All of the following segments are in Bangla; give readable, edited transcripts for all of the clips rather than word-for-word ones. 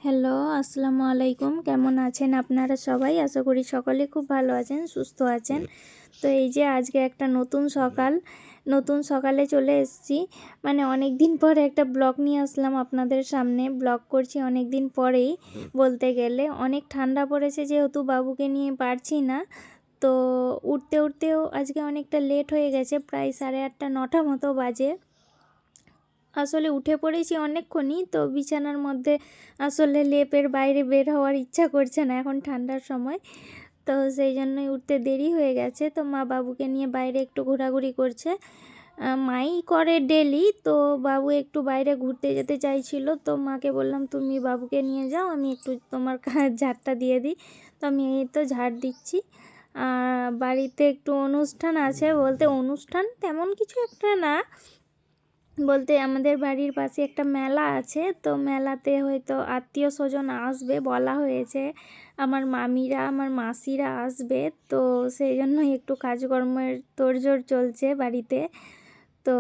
হ্যালো, আসসালামু আলাইকুম। কেমন আছেন আপনারা সবাই? আশা করি সকলে খুব ভালো আছেন, সুস্থ আছেন। তো এই যে আজকে একটা নতুন সকালে চলে এসেছি। মানে অনেক দিন পরে একটা ব্লগ নিয়ে আসলাম আপনাদের সামনে। ব্লগ করছি অনেক দিন পরেই বলতে গেলে। অনেক ঠান্ডা পড়েছে যেহেতু বাবুকে নিয়ে পারছি না। তো উঠতেও আজকে অনেকটা লেট হয়ে গেছে, প্রায় 8:30 9টা মতো বাজে। আসলে উঠে পড়েছি অনেকক্ষণই, তো বিছানার মধ্যে আসলে লেপের বাইরে বের হওয়ার ইচ্ছা করছে না এখন ঠান্ডার সময়। তো সেই জন্যই উঠতে দেরি হয়ে গেছে। তো মা বাবুকে নিয়ে বাইরে একটু ঘোরাঘুরি করছে। মাই করে ডেলি, তো বাবু একটু বাইরে ঘুরতে যেতে চাইছিল। তো মাকে বললাম তুমি বাবুকে নিয়ে যাও, আমি একটু তোমার ঝাড়টা দিয়ে দিই। তো আমি এই তো ঝাড় দিচ্ছি। বাড়িতে একটু অনুষ্ঠান আছে, বলতে অনুষ্ঠান তেমন কিছু একটা না, বলতে আমাদের বাড়ির পাশে একটা মেলা আছে। তো মেলাতে হয়তো আত্মীয় স্বজন আসবে বলা হয়েছে, আমার মামিরা আমার মাসিরা আসবে। তো সেই জন্যই একটু কাজকর্মের তোড়জোড় চলছে বাড়িতে। তো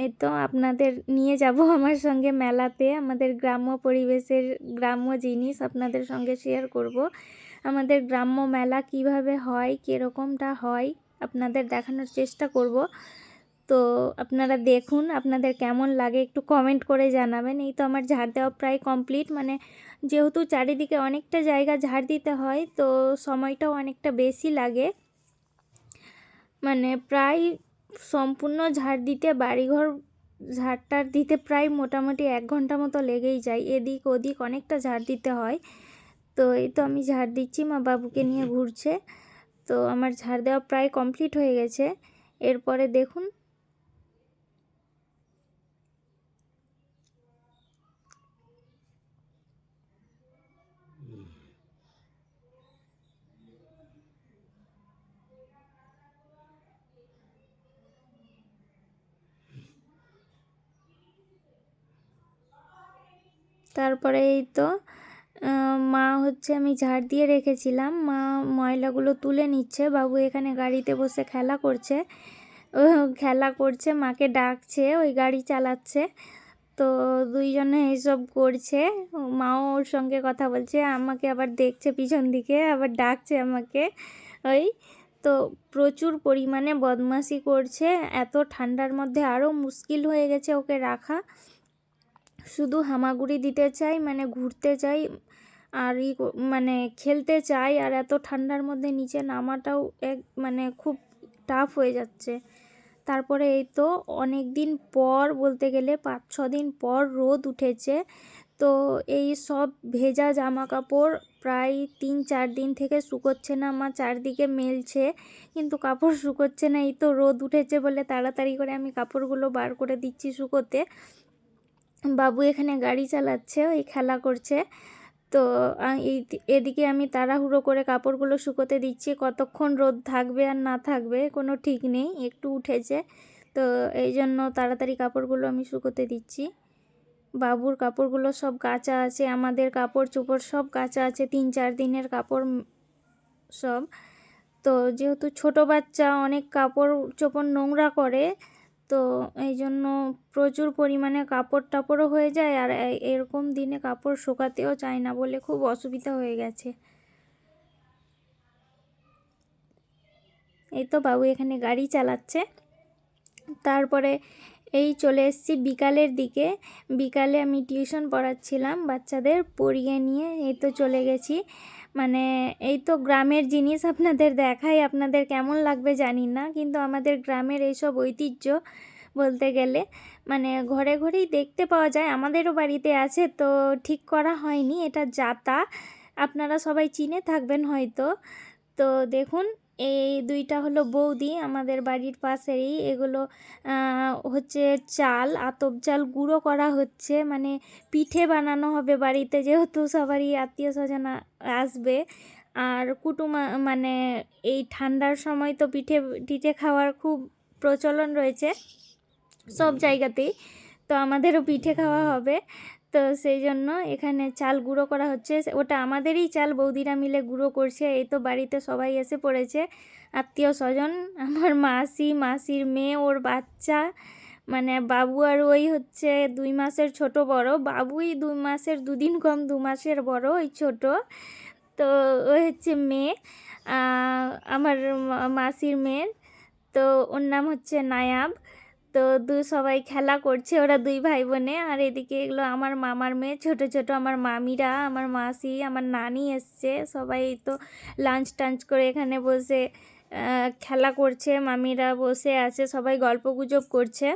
এই তো আপনাদের নিয়ে যাব আমার সঙ্গে মেলাতে। আমাদের গ্রাম্য পরিবেশের গ্রাম্য জিনিস আপনাদের সঙ্গে শেয়ার করব। আমাদের গ্রাম্য মেলা কিভাবে হয়, কীরকমটা হয় আপনাদের দেখানোর চেষ্টা করব। তো আপনারা দেখুন, আপনাদের কেমন লাগে একটু কমেন্ট করে জানাবেন। এই তো আমার ঝাড় দেওয়া প্রায় কমপ্লিট। মানে যেহেতু চারিদিকে অনেকটা জায়গা ঝাড় দিতে হয়, তো সময়টাও অনেকটা বেশি লাগে। মানে প্রায় সম্পূর্ণ ঝাড় দিতে, বাড়িঘর ঝাড়টার দিতে প্রায় মোটামুটি 1 ঘন্টা মতো লেগেই যায়। এদিক ওদিক অনেকটা ঝাড় দিতে হয়। তো এই তো আমি ঝাড় দিচ্ছি, মা বাবুকে নিয়ে ঘুরছে। তো আমার ঝাড় দেওয়া প্রায় কমপ্লিট হয়ে গেছে। এরপরে দেখুন, তারপরে এই তো মা হচ্ছে, আমি ঝাড় দিয়ে রেখেছিলাম, মা ময়লাগুলো তুলে নিচ্ছে। বাবু এখানে গাড়িতে বসে খেলা করছে, মাকে ডাকছে, ওই গাড়ি চালাচ্ছে। তো দুইজনে এইসব করছে, মাও ওর সঙ্গে কথা বলছে, আমাকে আবার দেখছে পিছন দিকে, আবার ডাকছে আমাকে। ওই তো প্রচুর পরিমাণে বদমাশি করছে। এত ঠান্ডার মধ্যে আরও মুশকিল হয়ে গেছে ওকে রাখা। শুধু হামাগুড়ি দিতে চাই, মানে ঘুরতে চাই আর মানে খেলতে চাই, আর এত ঠান্ডার মধ্যে নিচে নামাটাও মানে খুব টাফ হয়ে যাচ্ছে। তারপরে এই তো অনেক দিন পর, বলতে গেলে 5-6 দিন পর রোদ উঠেছে। তো এই সব ভেজা জামা কাপড় প্রায় 3-4 দিন থেকে শুকোচ্ছে না, মা চারদিকে মেলছে কিন্তু কাপড় শুকোচ্ছে না। এই তো রোদ উঠেছে বলে তাড়াতাড়ি করে আমি কাপড়গুলো বার করে দিচ্ছি শুকোতে। বাবু এখানে গাড়ি চালাচ্ছে, ওই খেলা করছে। তো এদিকে আমি তাড়াহুড়ো করে কাপড়গুলো শুকোতে দিচ্ছি। কতক্ষণ রোদ থাকবে আর না থাকবে কোনো ঠিক নেই, একটু উঠেছে। তো এই জন্য তাড়াতাড়ি কাপড়গুলো আমি শুকোতে দিচ্ছি। বাবুর কাপড়গুলো সব কাচা আছে, আমাদের কাপড় চোপড় সব কাচা আছে, 3-4 দিনের কাপড় সব। তো যেহেতু ছোট বাচ্চা অনেক কাপড় চোপড় নোংরা করে, তো এই জন্য প্রচুর পরিমাণে কাপড় টাপড়ও হয়ে যায়। আর এরকম দিনে কাপড় শুকাতেও চায় না বলে খুব অসুবিধা হয়ে গেছে। এই তো বাবু এখানে গাড়ি চালাচ্ছে। তারপরে এই চলে এসেছি বিকালের দিকে। বিকালে আমি টিউশন পড়াচ্ছিলাম, বাচ্চাদের পড়িয়ে নিয়ে এই তো চলে গেছি। মানে এই তো গ্রামের জিনিস আপনাদের দেখাই, আপনাদের কেমন লাগবে জানি না, কিন্তু আমাদের গ্রামের এইসব ঐতিহ্য বলতে গেলে মানে ঘরে ঘরেই দেখতে পাওয়া যায়। আমাদেরও বাড়িতে আছে, তো ঠিক করা হয়নি। এটা জাতা, আপনারা সবাই চিনে থাকবেন হয়তো। তো দেখুন, এই দুইটা হলো বৌদি আমাদের বাড়ির পাশেরই। এগুলো হচ্ছে চাল, আতপ চাল গুঁড়ো করা হচ্ছে, মানে পিঠে বানানো হবে বাড়িতে, যেহেতু সবারই আত্মীয় স্বজন আসবে। আর মানে এই ঠান্ডার সময় তো পিঠে টিঠে খাওয়ার খুব প্রচলন রয়েছে সব জায়গাতেই। তো আমাদেরও পিঠে খাওয়া হবে। তো সেই জন্য এখানে চাল গুঁড়ো করা হচ্ছে, ওটা আমাদেরই চাল, বৌদিরা মিলে গুঁড়ো করছে। এই তো বাড়িতে সবাই এসে পড়েছে, আত্মীয় স্বজন, আমার মাসি, মাসির মেয়ে, ওর বাচ্চা, মানে বাবু আর ওই হচ্ছে 2 মাসের ছোট বড়, বাবুই 2 মাসের 2 দিন কম 2 মাসের বড়, ওই ছোট। তো ওই হচ্ছে মেয়ে, আমার মাসির মেয়ের। তো ওর নাম হচ্ছে নায়াব। তো সবাই খেলা করছে ওরা 2 ভাই বোনে। আর এদিকে এগুলো আমার মামার মেয়ে, ছোট ছোট আমার মামিরা, আমার মাসি, আমার নানি এসছে। সবাই তো লাঞ্চ টাঞ্চ করে এখানে বসে খেলা করছে, মামিরা বসে আছে, সবাই গল্পগুজব করছে।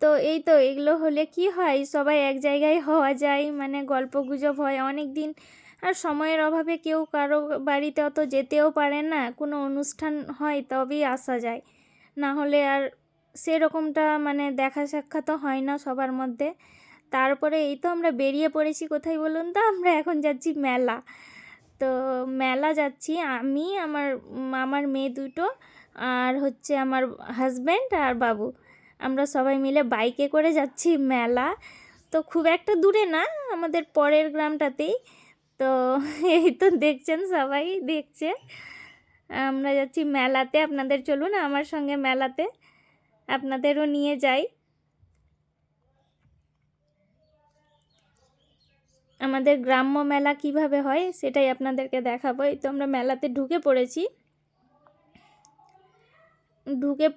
তো এই তো এগুলো হলে কি হয়, সবাই এক জায়গায় হওয়া যায়, মানে গল্পগুজব হয় অনেক দিন। আর সময়ের অভাবে কেউ কারো বাড়িতে অত যেতেও পারে না, কোনো অনুষ্ঠান হয় তবেই আসা যায়, না হলে আর সেরকমটা মানে দেখা সাক্ষাৎ হয় না সবার মধ্যে। তারপরে এই তো আমরা বেরিয়ে পড়েছি কোথায় বলুন তো, আমরা এখন যাচ্ছি মেলা। তো মেলা যাচ্ছি আমি, আমার মেয়ে দুটো, আর হচ্ছে আমার হাজব্যান্ড আর বাবু। আমরা সবাই মিলে বাইকে করে যাচ্ছি মেলা। তো খুব একটা দূরে না, আমাদের পরের গ্রামটাতেই। তো এই তো দেখছেন, সবাই দেখছে আমরা যাচ্ছি মেলাতে। আপনাদের চলুন আমার সঙ্গে মেলাতে, আপনাদেরও নিয়ে যাই। আমাদের গ্রাম্য মেলা কিভাবে হয় সেটাই আপনাদেরকে দেখাবো। এই তো আমরা মেলাতে ঢুকে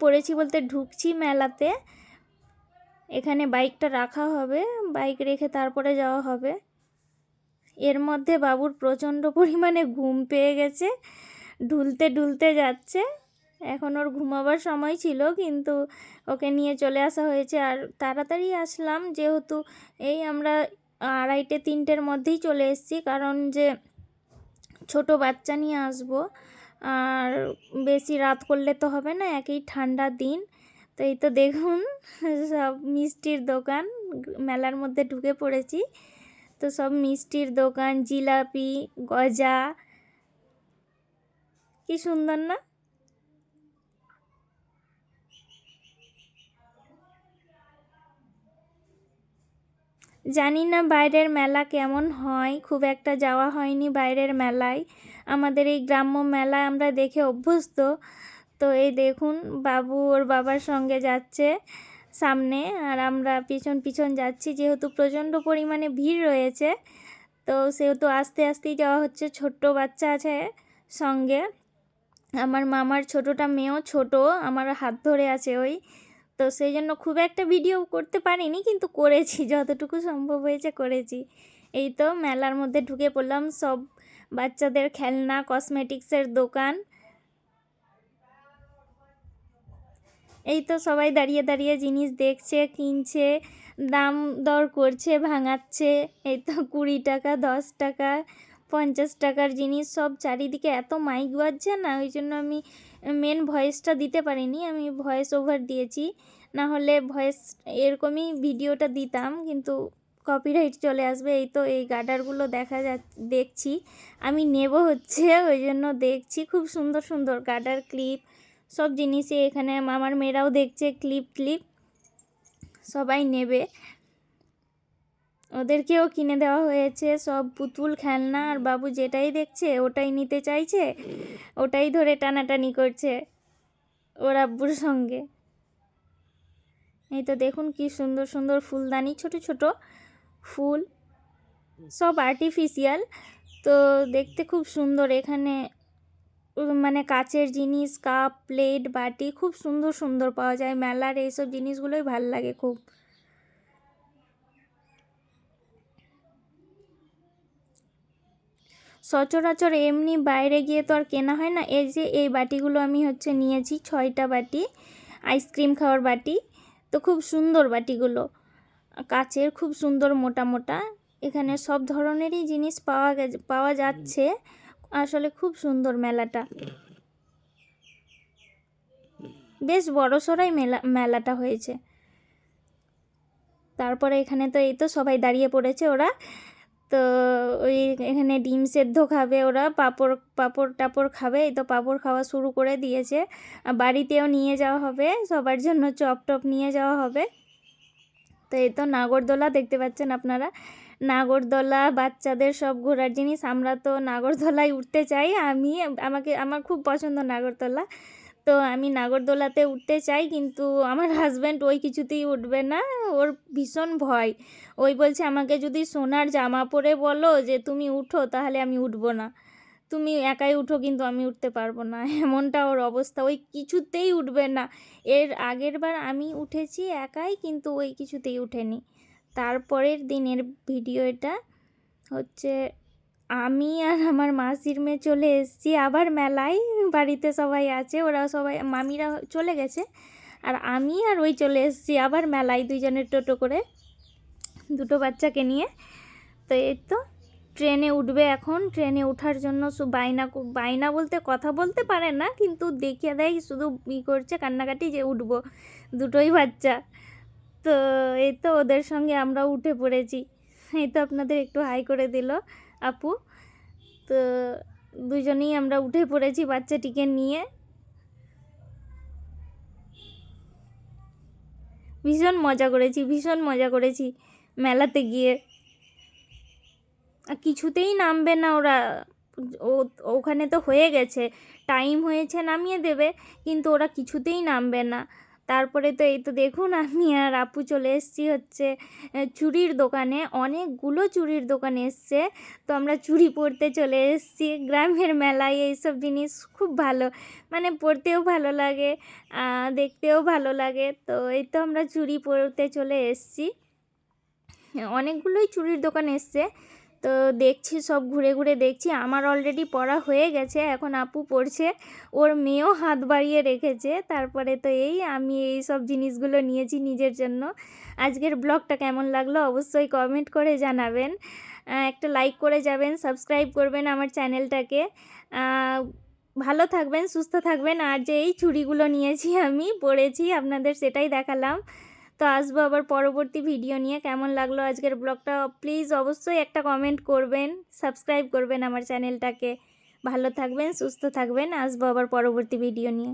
পড়েছি বলতে ঢুকছি মেলাতে। এখানে বাইকটা রাখা হবে, বাইক রেখে তারপরে যাওয়া হবে। এর মধ্যে বাবুর প্রচণ্ড পরিমাণে ঘুম পেয়ে গেছে, ঢুলতে যাচ্ছে। এখন ওর ঘুমাবার সময় ছিল, কিন্তু ওকে নিয়ে চলে আসা হয়েছে। আর তাড়াতাড়ি আসলাম, যেহেতু এই আমরা 2:30-3টের মধ্যেই চলে এসেছি, কারণ যে ছোট বাচ্চা নিয়ে আসবো, আর বেশি রাত করলে তো হবে না, একই ঠান্ডার দিন। তো এই তো দেখুন সব মিষ্টির দোকান, মেলার মধ্যে ঢুকে পড়েছি। তো সব মিষ্টির দোকান, জিলাপি, গজা, কি সুন্দর না। জানি না বাইরের মেলা কেমন হয়, খুব একটা যাওয়া হয়নি বাইরের মেলায়। আমাদের এই গ্রাম্য মেলায় আমরা দেখে অভ্যস্ত। তো এই দেখুন বাবু ওর বাবার সঙ্গে যাচ্ছে সামনে, আর আমরা পিছন পিছন যাচ্ছি, যেহেতু প্রচণ্ড পরিমাণে ভিড় রয়েছে। তো সেহেতু আস্তে আস্তেই যাওয়া হচ্ছে। ছোট্ট বাচ্চা আছে সঙ্গে, আমার মামার ছোটোটা মেয়েও ছোট, আমার হাত ধরে আছে ওই। তো সেই জন্য খুব একটা ভিডিও করতে পারিনি, কিন্তু করেছি, যতটুকু সম্ভব হয়েছে করেছি। এই তো মেলার মধ্যে ঢুকে পড়লাম, সব বাচ্চাদের খেলনা, কসমেটিক্সের দোকান। এই তো সবাই দাঁড়িয়ে দাঁড়িয়ে জিনিস দেখছে, কিনছে, দাম দর করছে, ভাঙাচ্ছে। এই তো 20 টাকা, 10 টাকা, 50 টাকার জিনিস সব। চারিদিকে এত মাইক বাজছে না, ওই জন্য আমি মেন ভয়েসটা দিতে পারিনি, আমি ভয়েস ওভার দিয়েছি। না হলে ভয়েস এরকমই ভিডিওটা দিতাম, কিন্তু কপিরাইট চলে আসবে। এই তো এই গার্ডারগুলো দেখছি, আমি নেব হচ্ছে, ওই জন্য দেখছি। খুব সুন্দর সুন্দর গার্ডার, ক্লিপ, সব জিনিসই এখানে। আমার মেয়েরাও দেখছে ক্লিপ, সবাই নেবে। ওদেরকেও কিনে দেওয়া হয়েছে সব পুতুল খেলনা, আর বাবু যেটাই দেখছে ওটাই নিতে চাইছে, ওটাই ধরে টানাটানি করছে ওর আব্বুর সঙ্গে। এই তো দেখুন কি সুন্দর সুন্দর ফুলদানি, ছোট ছোট ফুল, সব আর্টিফিশিয়াল। তো দেখতে খুব সুন্দর। এখানে মানে কাচের জিনিস, কাপ, প্লেট, বাটি খুব সুন্দর সুন্দর পাওয়া যায়। মেলার এইসব জিনিসগুলোই ভাল লাগে খুব। সচরাচর এমনি বাইরে গিয়ে তো আর কেনা হয় না। এই যে এই বাটিগুলো আমি হচ্ছে নিয়েছি, 6টা বাটি, আইসক্রিম খাওয়ার বাটি। তো খুব সুন্দর বাটিগুলো, কাচের, খুব সুন্দর মোটা মোটা। এখানে সব ধরনেরই জিনিস পাওয়া যাচ্ছে। আসলে খুব সুন্দর মেলাটা, বেশ বড়সড়াই মেলাটা হয়েছে। তারপরে এখানে তো এই তো সবাই দাঁড়িয়ে পড়েছে ওরা। তো ওই এখানে ডিম সেদ্ধ খাবে ওরা, পাঁপড় টাপড় খাবে। এই তো পাঁপড় খাওয়া শুরু করে দিয়েছে। বাড়িতেও নিয়ে যাওয়া হবে, সবার জন্য চপ টপ নিয়ে যাওয়া হবে। তো এই তো নাগরদোলা দেখতে পাচ্ছেন আপনারা, নাগরদোলা, বাচ্চাদের সব ঘোরার জিনিস। আমরা তো নাগরদোলায় উঠতে চাই, আমার খুব পছন্দ নাগরদোলা। তো তো আমি নাগরদোলাতে উঠতে চাই, কিন্তু আমার হাজব্যান্ড ওই কিছুতেই উঠবে না, ওর ভীষণ ভয়। ওই বলছে আমাকে যদি সোনার জামা পরে বলো যে তুমি উঠো তাহলে আমি উঠবো না, তুমি একাই উঠো কিন্তু আমি উঠতে পারবো না, এমনটা ওর অবস্থা। ওই কিছুতেই উঠবে না। এর আগের বার আমি উঠেছি একাই, কিন্তু ওই কিছুতেই উঠেনি। তারপরের দিনের ভিডিও এটা হচ্ছে, আমি আর আমার মাসির মেয়ে চলে এসেছি আবার মেলায়। বাড়িতে সবাই আছে, ওরা সবাই মামিরা চলে গেছে, আর আমি আর ওই চলে এসেছি আবার মেলায়, দুইজনের টোটো করে, দুটো বাচ্চাকে নিয়ে। তো এই তো ট্রেনে উঠবে এখন। ট্রেনে ওঠার জন্য বায়না বায়না বলতে কথা বলতে পারে না, কিন্তু দেখিয়ে দেয় শুধু করছে কান্নাকাটি যে উঠবো, দুটোই বাচ্চা। তো এই তো ওদের সঙ্গে আমরা উঠে পড়েছি। এই তো আপনাদের একটু হাই করে দিল আপু। তো দুজনেই আমরা উঠে পড়েছি বাচ্চাটিকে নিয়ে। ভীষণ মজা করেছি মেলাতে গিয়ে। কিছুতেই নামবে না ওরা। ওখানে তো হয়ে গেছে, টাইম হয়েছে নামিয়ে দেবে, কিন্তু ওরা কিছুতেই নামবে না। তারপরে তো এই তো দেখুন আমি আর আপু চলে এসেছি হচ্ছে চুড়ির দোকানে। অনেকগুলো চুড়ির দোকান এসছে, তো আমরা চুড়ি পরতে চলে এসেছি। গ্রামের মেলায় এইসব জিনিস খুব ভালো, মানে পরতেও ভালো লাগে, দেখতেও ভালো লাগে। তো এই তো আমরা চুড়ি পরতে চলে এসেছি। অনেকগুলোই চুড়ির দোকান এসছে, তো দেখছি সব ঘুরে ঘুরে দেখছি। আমার অলরেডি পরা হয়ে গেছে, এখন আপু পরছে, ওর মেয়েও হাত বাড়িয়ে রেখেছে। তারপরে তো আমি এই সব জিনিসগুলো নিয়েছি নিজের জন্য। আজকের ব্লগটা কেমন লাগলো অবশ্যই কমেন্ট করে জানাবেন, একটা লাইক করে যাবেন, সাবস্ক্রাইব করবেন আমার চ্যানেলটাকে। ভালো থাকবেন, সুস্থ থাকবেন। আর যে এই চুড়িগুলো নিয়েছি আমি পরেছি, আপনাদের সেটাই দেখালাম। তো আসবো আবার পরবর্তী ভিডিও নিয়ে। কেমন লাগলো আজকের ব্লগটা প্লিজ অবশ্যই একটা কমেন্ট করবেন, সাবস্ক্রাইব করবেন আমার চ্যানেলটাকে। ভালো থাকবেন, সুস্থ থাকবেন। আসবো আবার পরবর্তী ভিডিও নিয়ে।